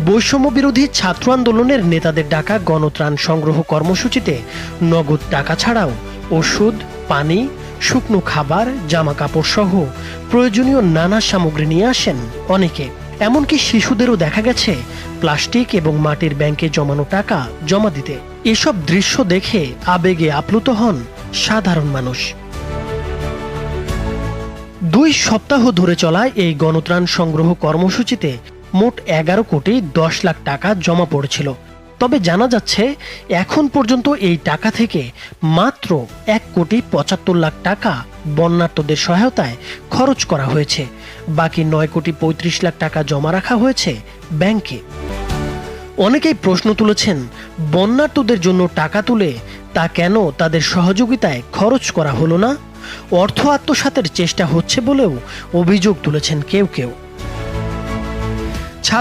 বৈষম্য বিরোধী ছাত্র আন্দোলনের নেতাদের ডাকা গণত্রাণ সংগ্রহ কর্মসূচিতে নগদ টাকা ছাড়াও ওষুধ, পানি, শুকনো খাবার, জামা কাপড় সহ প্রয়োজনীয় নানা সামগ্রী নিয়ে আসেন অনেকে। এমনকি শিশুদেরও দেখা গেছে প্লাস্টিক এবং মাটির ব্যাংকে জমানো টাকা জমা দিতে। এসব দৃশ্য দেখে আবেগে আপ্লুত হন সাধারণ মানুষ। 2 সপ্তাহ ধরে চলা এই গণত্রাণ সংগ্রহ কর্মসূচিতে মোট 11 কোটি 10 লাখ টাকা জমা পড়েছিল। তবে জানা যাচ্ছে এখন পর্যন্ত এই টাকা থেকে মাত্র 1 কোটি 75 লাখ টাকা বন্যার্তদের সহায়তায় খরচ করা হয়েছে। বাকি 9 কোটি 35 লাখ টাকা জমা রাখা হয়েছে ব্যাংকে। অনেকেই প্রশ্ন তুলেছেন, বন্যার্তদের জন্য টাকা তুলে তা কেন তাদের সহযোগিতায় খরচ করা হলো না? অর্থ আত্মসাতের চেষ্টা হচ্ছে বলেও অভিযোগ তুলেছেন কেউ কেউ।